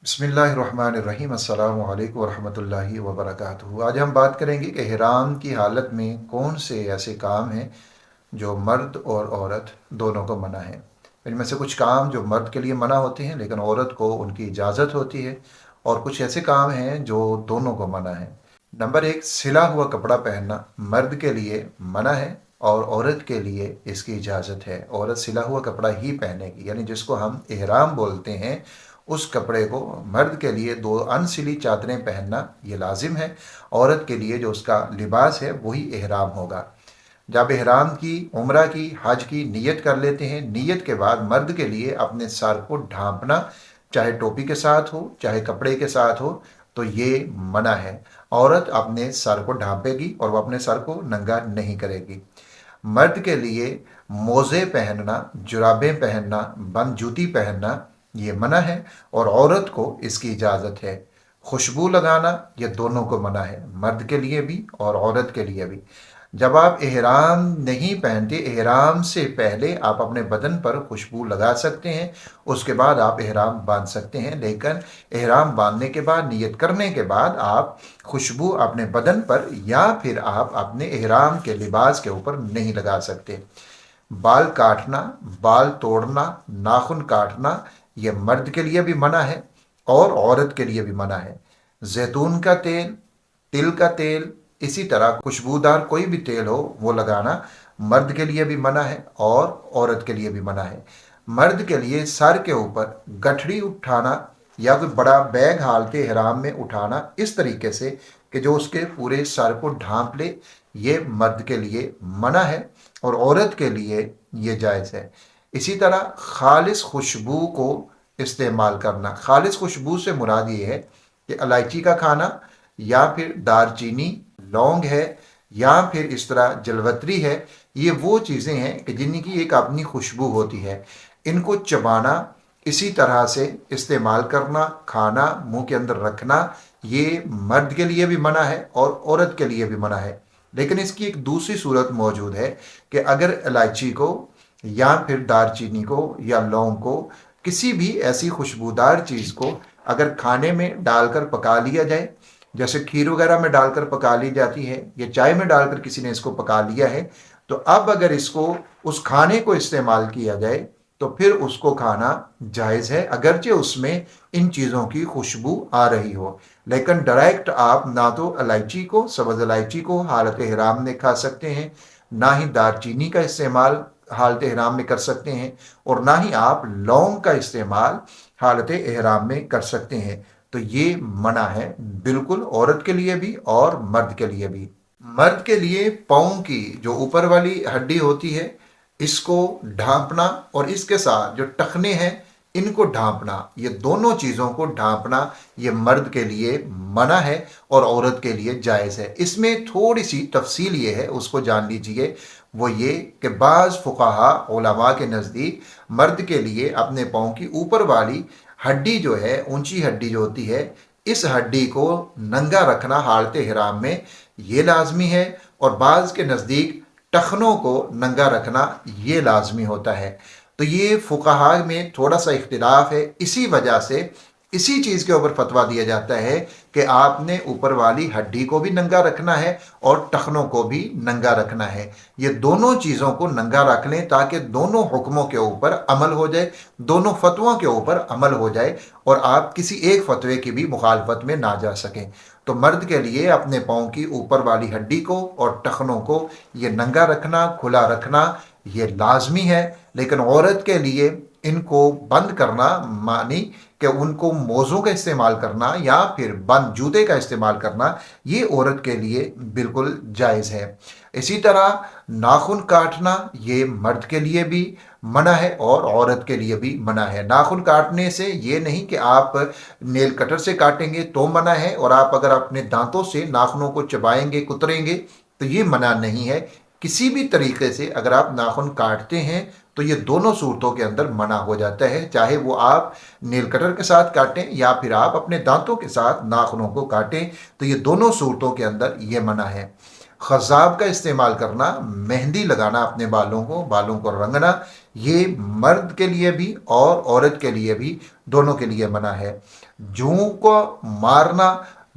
बिस्मिल्लाहिर्रहमानिर्रहीम। अस्सलामु अलैकुम वरहमतुल्लाहि वबरकातुहू। आज हम बात करेंगे कि ihram की हालत में कौन से ऐसे काम हैं जो मर्द और औरत दोनों को मना है। इनमें से कुछ काम जो मर्द के लिए मना होते हैं लेकिन औरत को उनकी इजाज़त होती है, और कुछ ऐसे काम हैं जो दोनों को मना है। नंबर एक, सिला हुआ कपड़ा पहनना मर्द के लिए मना है और औरत के लिए इसकी इजाज़त है। औरत सिला हुआ कपड़ा ही पहनेगी, यानी जिसको हम इहराम बोलते हैं, उस कपड़े को मर्द के लिए दो अनसिली चादरें पहनना ये लाजिम है। औरत के लिए जो उसका लिबास है वही इहराम होगा। जब इहराम की, उम्रा की, हज की नीयत कर लेते हैं, नीयत के बाद मर्द के लिए अपने सर को ढांपना, चाहे टोपी के साथ हो चाहे कपड़े के साथ हो, तो ये मना है। औरत अपने सर को ढांपेगी और वो अपने सर को नंगा नहीं करेगी। मर्द के लिए मोज़े पहनना, जुराबें पहनना, बंद जूती पहनना ये मना है, और औरत को इसकी इजाज़त है। खुशबू लगाना ये दोनों को मना है, मर्द के लिए भी और औरत के लिए भी। जब आप इहराम नहीं पहनते, इहराम से पहले आप अपने बदन पर खुशबू लगा सकते हैं, उसके बाद आप इहराम बांध सकते हैं। लेकिन इहराम बांधने के बाद, नियत करने के बाद आप खुशबू अपने बदन पर या फिर आप अपने इहराम के लिबास के ऊपर नहीं लगा सकते। बाल काटना, बाल तोड़ना, नाखून काटना ये मर्द के लिए भी मना है और औरत के लिए भी मना है। जैतून का तेल, तिल का तेल, इसी तरह खुशबूदार कोई भी तेल हो वो लगाना मर्द के लिए भी मना है और औरत के लिए भी मना है। मर्द के लिए सर के ऊपर गठड़ी उठाना या कोई बड़ा बैग हालते ihram में उठाना इस तरीके से कि जो उसके पूरे सर को ढांप ले, ये मर्द के लिए मना है और औरत के लिए ये जायज़ है। इसी तरह खालिस खुशबू को इस्तेमाल करना, खालिस खुशबू से मुराद ये है कि इलायची का खाना या फिर दारचीनी, लौंग है या फिर इस तरह जलवतरी है, ये वो चीज़ें हैं कि जिनकी एक अपनी खुशबू होती है। इनको चबाना, इसी तरह से इस्तेमाल करना, खाना, मुंह के अंदर रखना, ये मर्द के लिए भी मना है और औरत के लिए भी मना है। लेकिन इसकी एक दूसरी सूरत मौजूद है कि अगर इलायची को या फिर दारचीनी को या लौंग को, किसी भी ऐसी खुशबूदार चीज़ को अगर खाने में डालकर पका लिया जाए, जैसे खीर वगैरह में डालकर पका ली जाती है या चाय में डालकर किसी ने इसको पका लिया है, तो अब अगर इसको, उस खाने को इस्तेमाल किया जाए तो फिर उसको खाना जायज़ है, अगरचे उसमें इन चीज़ों की खुशबू आ रही हो। लेकिन डायरेक्ट आप ना तो इलायची को, सब्ज़ इलायची को हालत ihram में खा सकते हैं, ना ही दारचीनी का इस्तेमाल हालत ihram में कर सकते हैं, और ना ही आप लौंग का इस्तेमाल हालत ihram में कर सकते हैं। तो ये मना है बिल्कुल, औरत के लिए भी और मर्द के लिए भी। मर्द के लिए पाँव की जो ऊपर वाली हड्डी होती है, इसको ढांपना और इसके साथ जो टखने हैं इनको ढांपना, ये दोनों चीज़ों को ढांपना ये मर्द के लिए मना है और औरत के लिए जायज़ है। इसमें थोड़ी सी तफसील ये है, उसको जान लीजिए। वो ये कि बाज़ फुक़हा उलमा के नज़दीक मर्द के लिए अपने पाँव की ऊपर वाली हड्डी जो है, ऊंची हड्डी जो होती है, इस हड्डी को नंगा रखना हालत ihram में ये लाजमी है, और बाज़ के नज़दीक टखनों को नंगा रखना ये लाजमी होता है। तो ये फुक़हा में थोड़ा सा इख्तिलाफ है, इसी वजह से इसी चीज़ के ऊपर फतवा दिया जाता है कि आपने ऊपर वाली हड्डी को भी नंगा रखना है और टखनों को भी नंगा रखना है। ये दोनों चीज़ों को नंगा रख लें ताकि दोनों हुक्मों के ऊपर अमल हो जाए, दोनों फतवों के ऊपर अमल हो जाए और आप किसी एक फतवे की भी मुखालफत में ना जा सकें। तो मर्द के लिए अपने पाँव की ऊपर वाली हड्डी को और टखनों को ये नंगा रखना, खुला रखना ये लाजमी है। लेकिन औरत के लिए इनको बंद करना, मानी कि उनको मोज़ों का इस्तेमाल करना या फिर बंद जूते का इस्तेमाल करना, ये औरत के लिए बिल्कुल जायज़ है। इसी तरह नाखून काटना ये मर्द के लिए भी मना है और औरत के लिए भी मना है। नाखून काटने से ये नहीं कि आप नेल कटर से काटेंगे तो मना है, और आप अगर अपने दांतों से नाखूनों को चबाएंगे, कुतरेंगे, तो ये मना नहीं है। किसी भी तरीके से अगर आप नाखून काटते हैं तो ये दोनों सूरतों के अंदर मना हो जाता है, चाहे वो आप नेल कटर के साथ काटें या फिर आप अपने दांतों के साथ नाखूनों को काटें, तो ये दोनों सूरतों के अंदर ये मना है। खज़ाब का इस्तेमाल करना, मेहंदी लगाना अपने बालों को रंगना, ये मर्द के लिए भी और औरत के लिए भी दोनों के लिए मना है। जूं को मारना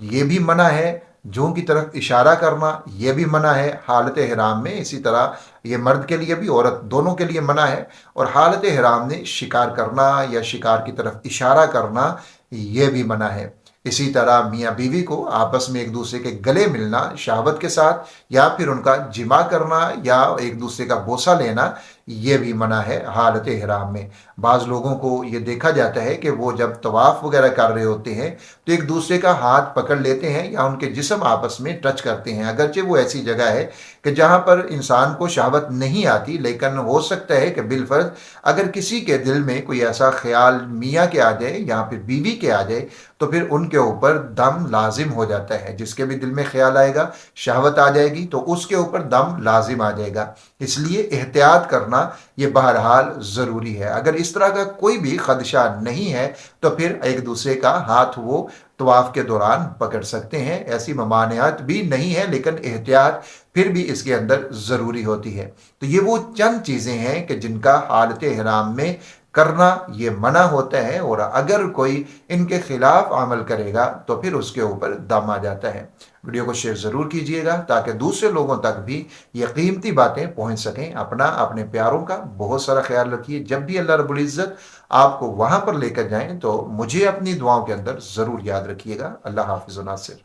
ये भी मना है, जूं की तरफ इशारा करना ये भी मना है हालत ihram में। इसी तरह ये मर्द के लिए भी औरत दोनों के लिए मना है। और हालत ihram में शिकार करना या शिकार की तरफ इशारा करना ये भी मना है। इसी तरह मियाँ बीवी को आपस में एक दूसरे के गले मिलना शहावत के साथ, या फिर उनका जिमा करना या एक दूसरे का बोसा लेना ये भी मना है हालत ihram में। बाज़ लोगों को ये देखा जाता है कि वो जब तवाफ़ वगैरह कर रहे होते हैं तो एक दूसरे का हाथ पकड़ लेते हैं या उनके जिस्म आपस में टच करते हैं, अगरचे वो ऐसी जगह है कि जहाँ पर इंसान को शहावत नहीं आती, लेकिन हो सकता है कि बिलफर्ज अगर किसी के दिल में कोई ऐसा ख्याल मियाँ के आ जाए या फिर बीवी के आ जाए तो फिर उनके ऊपर दम लाजिम हो जाता है। जिसके भी दिल में ख्याल आएगा, शहावत आ जाएगी तो उसके ऊपर दम लाजिम आ जाएगा। इसलिए एहतियात करना ये बहरहाल ज़रूरी है। अगर इस तरह का कोई भी खदशा नहीं है तो फिर एक दूसरे का हाथ वो तवाफ़ के दौरान पकड़ सकते हैं। ऐसी ममानियात भी नहीं है, लेकिन एहतियात फिर भी इसके अंदर ज़रूरी होती है। तो ये वो चंद चीज़ें हैं कि जिनका हालत ihram में करना ये मना होता है, और अगर कोई इनके खिलाफ अमल करेगा तो फिर उसके ऊपर दम आ जाता है। वीडियो को शेयर ज़रूर कीजिएगा ताकि दूसरे लोगों तक भी ये कीमती बातें पहुंच सकें। अपना अपने प्यारों का बहुत सारा ख्याल रखिए। जब भी अल्लाह रब्बुल इज़्ज़त आपको वहाँ पर लेकर जाएं तो मुझे अपनी दुआओं के अंदर ज़रूर याद रखिएगा। अल्लाह हाफ़िज़ व नासिर।